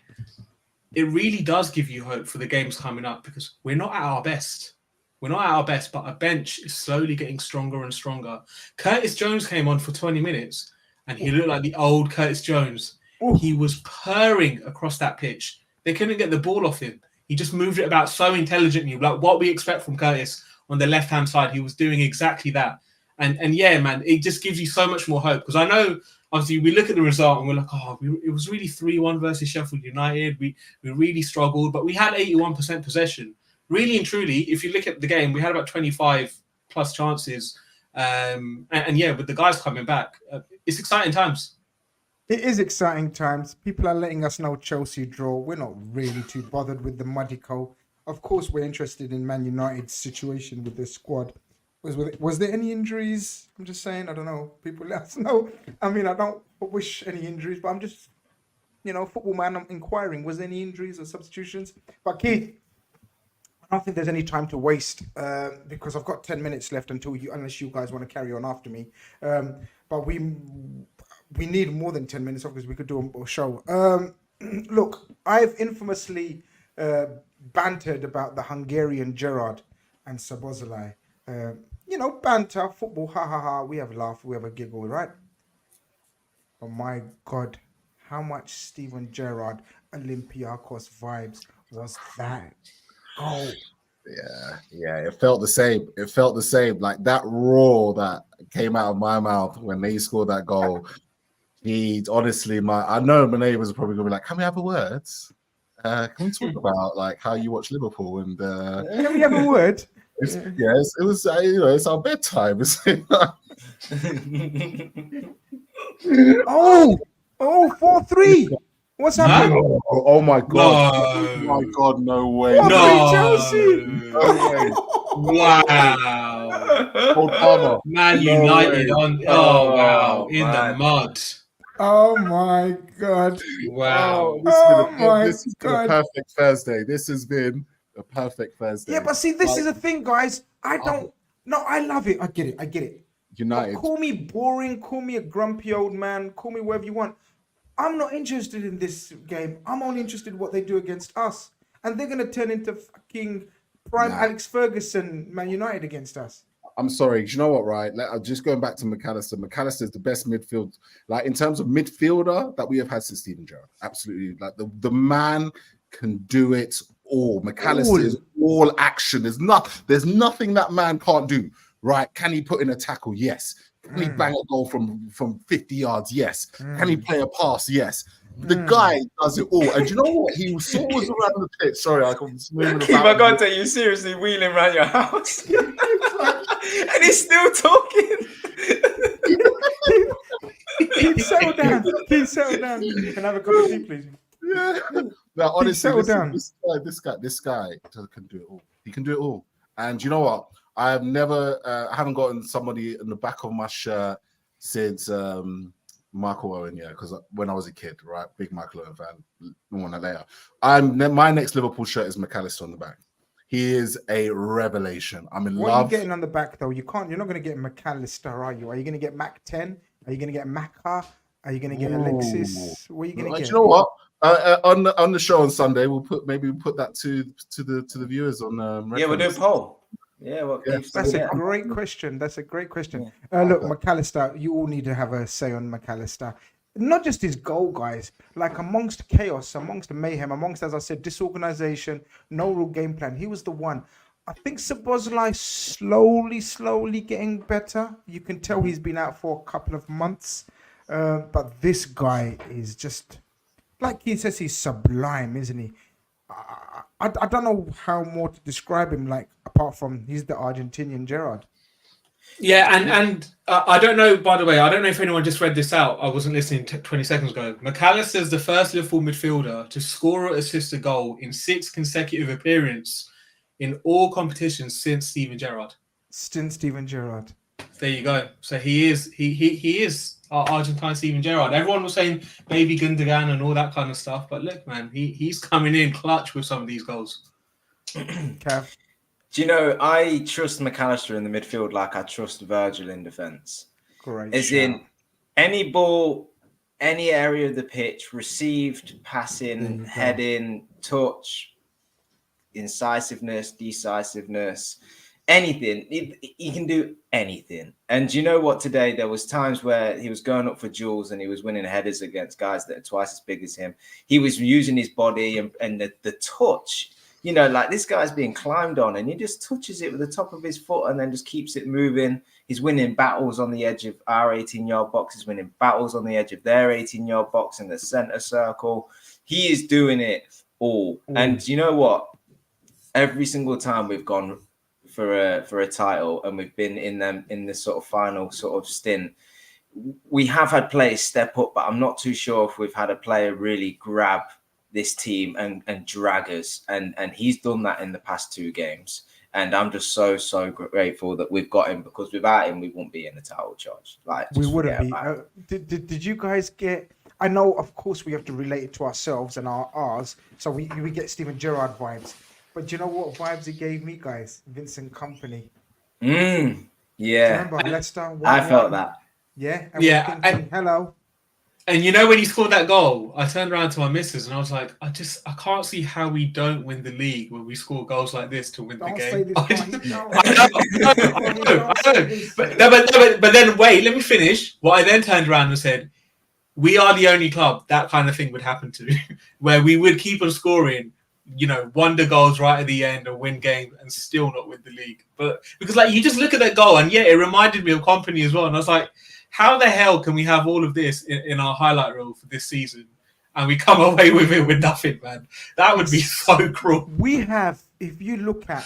it really does give you hope for the games coming up because we're not at our best. We're not at our best, but our bench is slowly getting stronger and stronger. Curtis Jones came on for 20 minutes and he looked like the old Curtis Jones. He was purring across that pitch. They couldn't get the ball off him. He just moved it about so intelligently, like what we expect from Curtis on the left-hand side. He was doing exactly that. And yeah, man, it just gives you so much more hope. Because I know, obviously, we look at the result and we're like, it was really 3-1 versus Sheffield United. We really struggled, but we had 81% possession. Really and truly, if you look at the game, we had about 25 plus chances. And yeah, with the guys coming back, it's exciting times. It is exciting times. People are letting us know Chelsea draw. We're not really too bothered with the muddy coal. Of course, we're interested in Man United's situation with the squad. Was there any injuries? I'm just saying, I don't know. People let us know. I mean, I don't wish any injuries, but I'm just, football man, I'm inquiring. Was there any injuries or substitutions? But Keith, I don't think there's any time to waste because I've got 10 minutes left unless you guys want to carry on after me. But we need more than 10 minutes, obviously we could do a show. Look, I've infamously bantered about the Hungarian Gerrard and Szoboszlai. Banter, football, ha ha ha. We have a laugh, we have a giggle, right? But my God, how much Steven Gerrard Olympiacos vibes was that goal? Yeah, it felt the same. It felt the same. Like that roar that came out of my mouth when they scored that goal. He honestly, I know my neighbors are probably gonna be like, "Can we have a word? Can we talk about like how you watch Liverpool?" And Can we have a word? it was it's our bedtime. Oh, 4-3. What's happening? Oh my God! No. Oh my God! No way! 4-3 No. Chelsea. No way! Wow. Old Palmer. Man No United way. on. Oh, Oh, wow. In the man. mud. Oh my God. Wow. This has been a God. perfect Thursday. This has been a perfect Thursday. Yeah, but see, this is the thing, guys. I love it. I get it. But United. call me boring, call me a grumpy old man, call me whatever you want. I'm not interested in this game. I'm only interested in what they do against us. And they're going to turn into fucking prime Alex Ferguson, Man United against us. I'm sorry. Do you know what, right? I'm just going back to Mac Allister. Mac Allister is the best midfield, like in terms of midfielder that we have had since Steven Gerrard. Absolutely. Like the man can do it all. Mac Allister is all action. There's nothing that man can't do, right? Can he put in a tackle? Yes. Can he bang a goal from 50 yards? Yes. Can he play a pass? Yes. The guy does it all. And do you know what? He was always around the pitch. Sorry, I was moving Keep my about. contact, you seriously wheeling around your house. And he's still talking. Keep settle down. Can I have a cup of tea, please? Yeah. No, honestly, settle down. This guy can do it all. He can do it all. And you know what? I have never, I haven't gotten somebody in the back of my shirt since Michael Owen, because when I was a kid, right, big Michael Owen fan, one later. My next Liverpool shirt is Mac Allister on the back. He is a revelation. I'm in love. What are you getting on the back though? You're not going to get Mac Allister, are you? Are you going to get Mac 10? Are you going to get Macca? Are you going to get Alexis? What are you going to get? You know what? On the show on Sunday, we'll put that to the viewers on. Yeah, we'll do a poll. Yeah, that's a great question. Yeah. Look, Mac Allister, you all need to have a say on Mac Allister. Not just his goal, guys. Like amongst chaos, amongst mayhem, amongst, as I said, disorganization, no real game plan. He was the one. I think Szoboszlai slowly getting better. You can tell he's been out for a couple of months. But this guy is just, like he says, he's sublime, isn't he? I don't know how more to describe him, like, apart from he's the Argentinian Gerrard. Yeah, and I don't know, by the way, I don't know if anyone just read this out. I wasn't listening 20 seconds ago. Mac Allister is the first Liverpool midfielder to score or assist a goal in 6 consecutive appearances in all competitions since Steven Gerrard. There you go. So he is our Argentine Steven Gerrard. Everyone was saying maybe Gundogan and all that kind of stuff, but look, man, he's coming in clutch with some of these goals. Cav. Do you know, I trust Mac Allister in the midfield like I trust Virgil in defence. Great. As in, any ball, any area of the pitch, received, passing, heading, touch, incisiveness, decisiveness, anything. He can do anything. And do you know what? Today, there was times where he was going up for duels and he was winning headers against guys that are twice as big as him. He was using his body and the touch. You know, like this guy's being climbed on and he just touches it with the top of his foot and then just keeps it moving. He's winning battles on the edge of our 18-yard box. He's winning battles on the edge of their 18-yard box in the center circle. He is doing it all. And you know what? Every single time we've gone for a title and we've been in this sort of final sort of stint, we have had players step up, but I'm not too sure if we've had a player really grab this team and drag us, and he's done that in the past 2 games, and I'm just so grateful that we've got him, because without him we wouldn't be in the title charge. Like, we wouldn't be. Did you guys get? I know, of course, we have to relate it to ourselves and ours, so we get Steven Gerrard vibes. But do you know what vibes it gave me, guys? Vincent Kompany. Yeah. Remember Leicester? I felt that. Yeah. Yeah. Hello. And you know when he scored that goal, I turned around to my missus and I was like, I can't see how we don't win the league when we score goals like this to win the Don't game. say this, Fahi, But then wait, let me finish. What I then turned around and said, we are the only club that kind of thing would happen to, where we would keep on scoring, wonder goals right at the end and win games and still not win the league. But because you just look at that goal and it reminded me of Company as well. And I was like, how the hell can we have all of this in our highlight reel for this season and we come away with it with nothing, man? That would be so cruel. We have, if you look at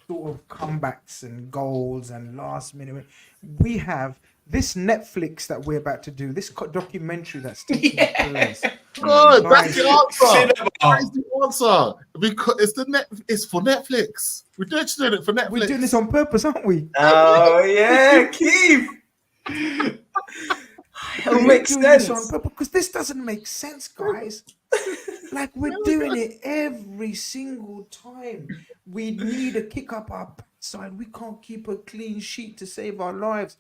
sort of comebacks and goals and last minute, we have this Netflix that we're about to do, this documentary that's taking place. Good, that's the answer. Cinema. That's the answer. Because it's for Netflix. We're just doing it for Netflix. We're doing this on purpose, aren't we? Oh yeah, Keith. It'll make sense on purpose because this doesn't make sense, guys. We're doing it every single time. We need to kick up our backside. We can't keep a clean sheet to save our lives.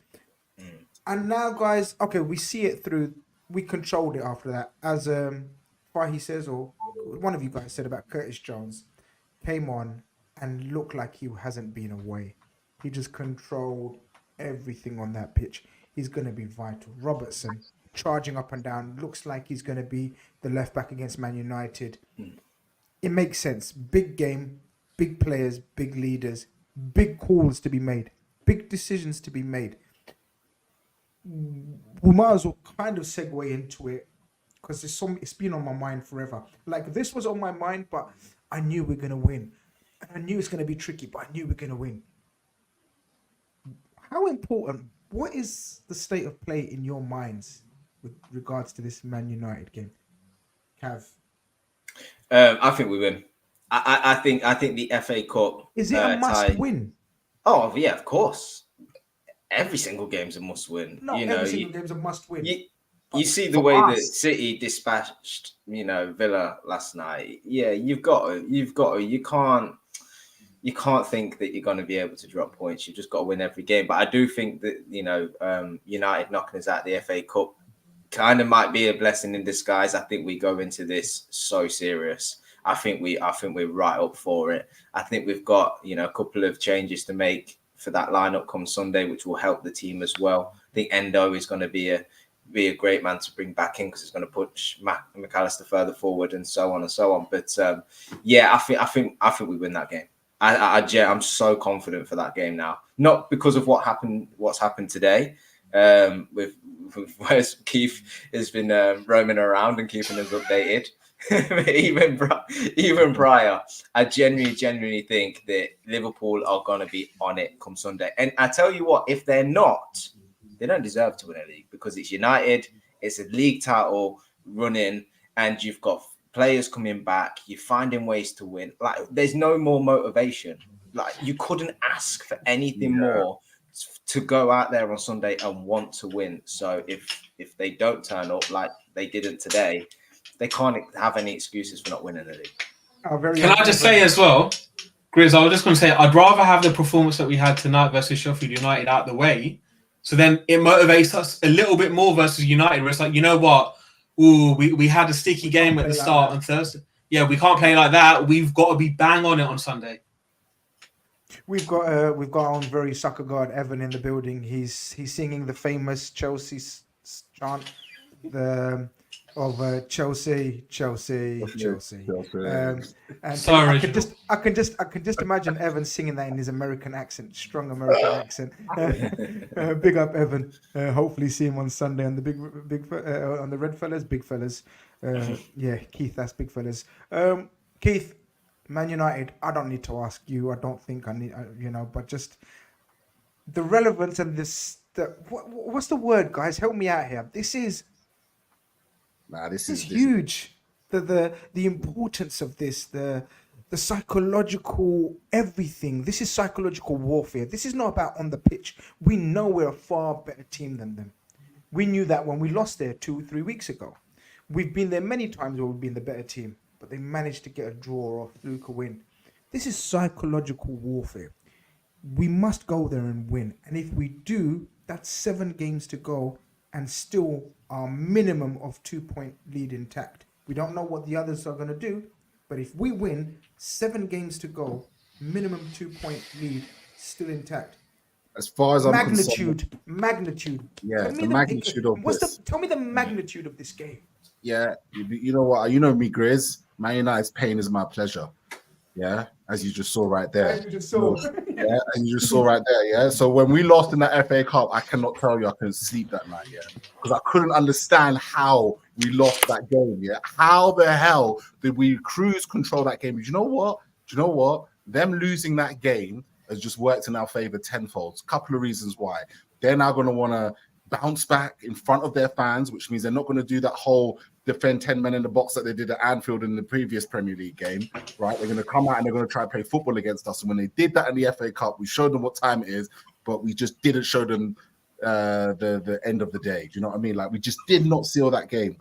And now, guys, okay, we see it through. We controlled it after that, as Fahi says, or one of you guys said about Curtis Jones, came on and looked like he hasn't been away. He just controlled everything on that pitch. He's going to be vital. Robertson charging up and down, looks like he's going to be the left back against Man United. It makes sense. Big game, big players, big leaders, big calls to be made, big decisions to be made. We might as well kind of segue into it because it's been on my mind forever. This was on my mind, but I knew we're going to win. And I knew it's going to be tricky, but I knew we're going to win. How important, what is the state of play in your minds with regards to this Man United game? Cav? I think we win. I think the FA Cup. Is it a must win? Oh yeah, of course. Every single game's a must win. No, every single game's a must win. You see the way that City dispatched, Villa last night. Yeah, you've got to. You can't think that you're going to be able to drop points. You've just got to win every game. But I do think that United knocking us out of the FA Cup kind of might be a blessing in disguise. I think we go into this so serious. I think we're right up for it. I think we've got a couple of changes to make for that lineup come Sunday, which will help the team as well. I think Endo is going to be a great man to bring back in because it's going to push Mac Allister further forward and so on and so on. But I think we win that game. I'm so confident for that game now, not because of what's happened today. With where Keith has been roaming around and keeping us updated. even prior, I genuinely think that Liverpool are going to be on it come Sunday. And I tell you what, if they're not, they don't deserve to win a league because it's United, it's a league title running, and you've got players coming back. You're finding ways to win. There's no more motivation. You couldn't ask for anything more to go out there on Sunday and want to win. So if they don't turn up like they didn't today, they can't have any excuses for not winning the league. Can I just say as well, Grizz, I was just going to say, I'd rather have the performance that we had tonight versus Sheffield United out the way. So then it motivates us a little bit more versus United, where it's like, you know what? Ooh, we had a sticky game at the start on Thursday. Yeah, we can't play like that. We've got to be bang on it on Sunday. We've got our own very soccer god Evan in the building. He's singing the famous Chelsea chant, of Chelsea. And sorry, I can just imagine Evan singing that in his American accent, strong American accent. Big up Evan. Hopefully see him on Sunday on the on the Red Fellas, Big Fellas. Yeah, Keith, that's Big Fellas. Keith, Man United. I don't need to ask you. I don't think I need. But just the relevance and this. What's the word, guys? Help me out here. This is huge. The importance of this, the psychological everything. This is psychological warfare. This is not about on the pitch. We know we're a far better team than them. We knew that when we lost there 2-3 weeks ago. We've been there many times where we've been the better team, but they managed to get a draw or fluke a win. This is psychological warfare. We must go there and win. And if we do, that's 7 games to go. and still our minimum of 2-point lead intact. We don't know what the others are going to do, but if we win, 7 games to go, minimum 2-point lead still intact. As far as I'm concerned, magnitude. yeah, Tell me the magnitude of this. Tell me the magnitude of this game. Yeah, you know what? You know me, Grizz. Man United's pain is my pleasure. Yeah, as you just saw right there. As you just saw. Yeah, and you just saw right there. Yeah. So when we lost in that FA Cup, I cannot tell you I couldn't sleep that night. Yeah, because I couldn't understand how we lost that game. Yeah, how the hell did we cruise control that game? Do you know what? Them losing that game has just worked in our favor tenfold. Couple of reasons why. They're now going to want to bounce back in front of their fans, which means they're not going to do that whole defend 10 men in the box that they did at Anfield in the previous Premier League game, right? They're going to come out and they're going to try to play football against us. And when they did that in the FA Cup, we showed them what time it is, but we just didn't show them the end of the day. Do you know what I mean? Like, we just did not seal that game.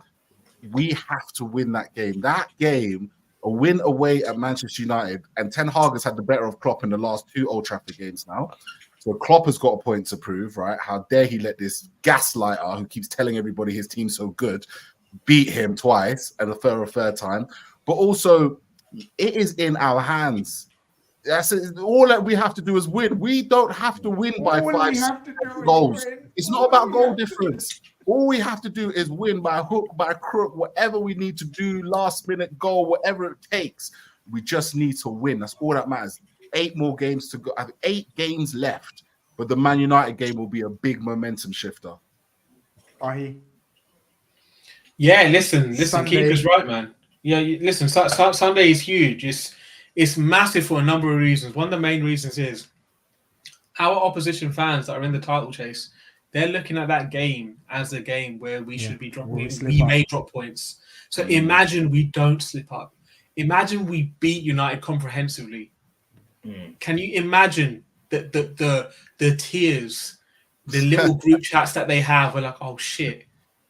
We have to win that game. That game, a win away at Manchester United, and Ten Hag has had the better of Klopp in the last 2 Old Trafford games now. So Klopp has got a point to prove, right? How dare he let this gaslighter who keeps telling everybody his team's so good beat him twice and a third time. But also, it is in our hands. That's it. All that we have to do is win. We don't have to win by 5 goals. It's not about goal difference. All we have to do is win by hook, by crook, whatever we need to do, last minute goal, whatever it takes. We just need to win. That's all that matters. 8 more games to go. I have 8 games left, but the Man United game will be a big momentum shifter. Fahi. Yeah, listen, Sunday. Keeper's right, man. Yeah, listen, Sunday is huge. It's massive for a number of reasons. One of the main reasons is our opposition fans that are in the title chase, they're looking at that game as a game where we should be dropping. We may drop points. So imagine we don't slip up. Imagine we beat United comprehensively. Can you imagine the tears, the little group chats that they have? We're like, oh shit,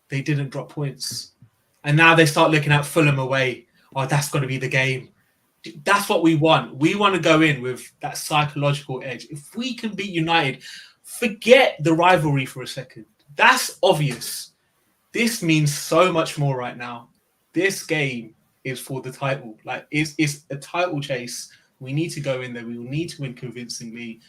they didn't drop points, and now they start looking at Fulham away. Oh, that's got to be the game. That's what we want. We want to go in with that psychological edge. If we can beat United, forget the rivalry for a second. That's obvious. This means so much more right now. This game is for the title. Like, it's a title chase. We need to go in there. We will need to win convincingly.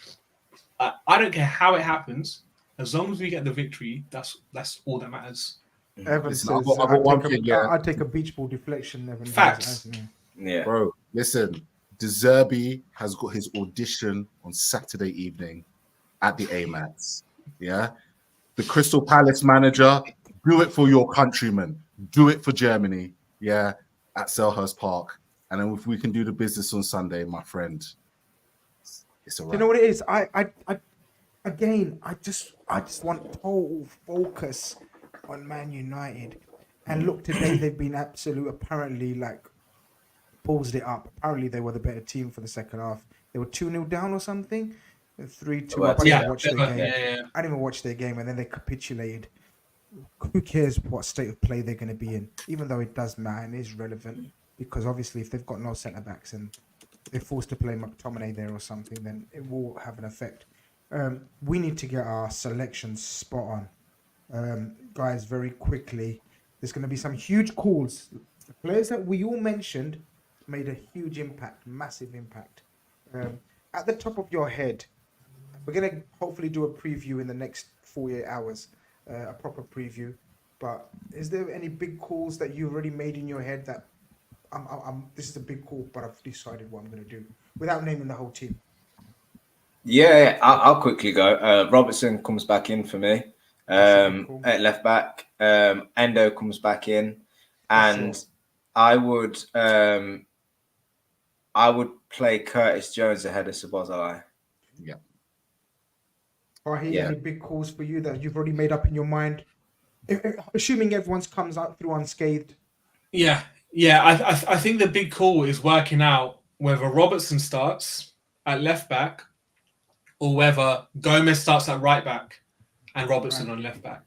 I don't care how it happens. As long as we get the victory, that's all that matters. Evan says, I'd take a beach ball deflection. Evan. Facts. Yeah. Bro, listen. De Zerbi has got his audition on Saturday evening at the Amats. Yeah? The Crystal Palace manager, do it for your countrymen. Do it for Germany. Yeah? At Selhurst Park. And then if we can do the business on Sunday, my friend, it's all right. You know what it is? I just want total focus on Man United. And look, today they've been apparently like paused it up. Apparently they were the better team for the second half. They were 2-0 down or something. 3-2 up. I didn't even watch their game, and then they capitulated. Who cares what state of play they're going to be in? Even though it does matter and is relevant, because obviously if they've got no centre backs and they're forced to play McTominay there or something, then it will have an effect. We need to get our selections spot on. Guys, very quickly, there's going to be some huge calls. The players that we all mentioned made a huge impact, massive impact. At the top of your head, we're going to hopefully do a preview in the next 48 hours, a proper preview. But is there any big calls that you've already made in your head that this is a big call, but I've decided what I'm going to do without naming the whole team? Yeah, I'll quickly go. Robertson comes back in for me cool. At left back. Endo comes back in, and sure. I would play Curtis Jones ahead of Szoboszlai. Yeah. Fahi, any big calls for you that you've already made up in your mind? Assuming everyone's comes out through unscathed. Yeah. I think the big call is working out whether Robertson starts at left back or whether Gomez starts at right back and Robertson on left back.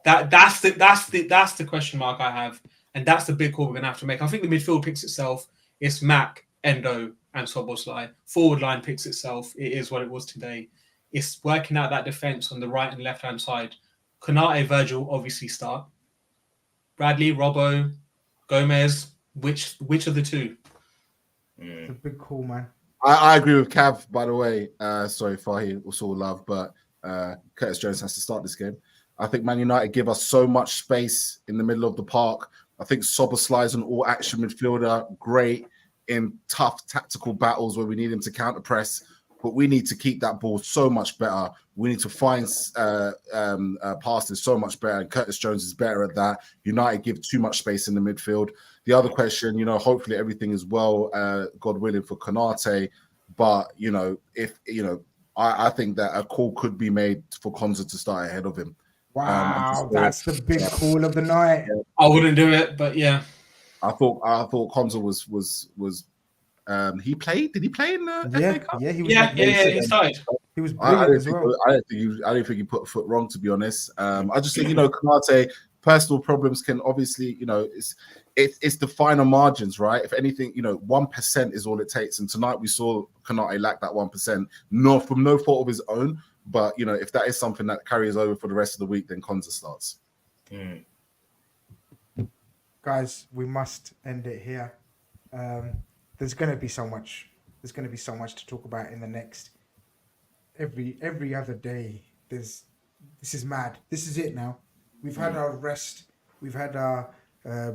That's the question mark I have, and that's the big call we're gonna have to make. I think the midfield picks itself. It's Mac, Endo, and Szoboszlai. Forward line picks itself. It is what it was today. It's working out that defense on the right and left hand side. Konate, Virgil obviously start. Bradley, Robbo, Gomez. Which of the two? It's a big call, man. I agree with Cav, by the way. Sorry, Fahi, also love, but Curtis Jones has to start this game. I think Man United give us so much space in the middle of the park. I think Szoboszlai is an all-action midfielder, great in tough tactical battles where we need him to counter-press, but we need to keep that ball so much better. We need to find passes so much better, and Curtis Jones is better at that. United give too much space in the midfield. The other question, hopefully everything is well, God willing, for Konate, but, I think that a call could be made for Konza to start ahead of him. Wow, that's the big call of the night. I wouldn't do it, but yeah. I thought Konza was he played? Did he play in the FA Cup? Yeah, he was. He started. He was brilliant as well. I don't think he put a foot wrong, to be honest. I just think Konate, personal problems can obviously, it's the finer margins, right? If anything, 1% is all it takes. And tonight we saw Konate lack that 1%, from no fault of his own. But if that is something that carries over for the rest of the week, then Konza starts. Guys, we must end it here. There's going to be so much. There's going to be so much to talk about in the next. Every other day. This is mad. This is it now. We've had our rest. We've had our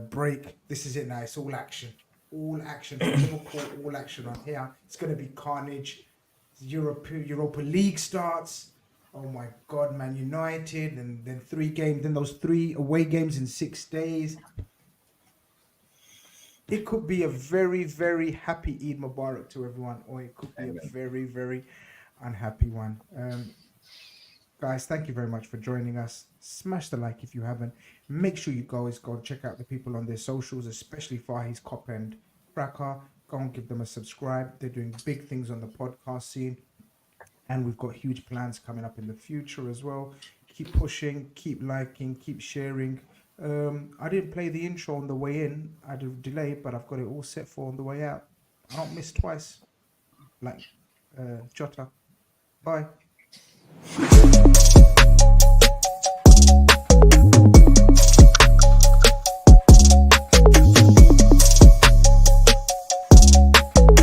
break. This is it now. It's all action. All action. All action on here. It's going to be carnage. Europa League starts. Oh my God, Man United, and then 3 games. Then those 3 away games in 6 days. It could be a very, very happy Eid Mubarak to everyone, or it could be a very, very unhappy one. Guys, thank you very much for joining us. Smash the like if you haven't. Make sure you guys go check out the people on their socials, especially Fahi's KopEnd Cracker. Go and give them a subscribe. They're doing big things on the podcast scene. And we've got huge plans coming up in the future as well. Keep pushing, keep liking, keep sharing. I didn't play the intro on the way in. I had a delay, but I've got it all set for on the way out. I don't miss twice. Like Jota. Bye.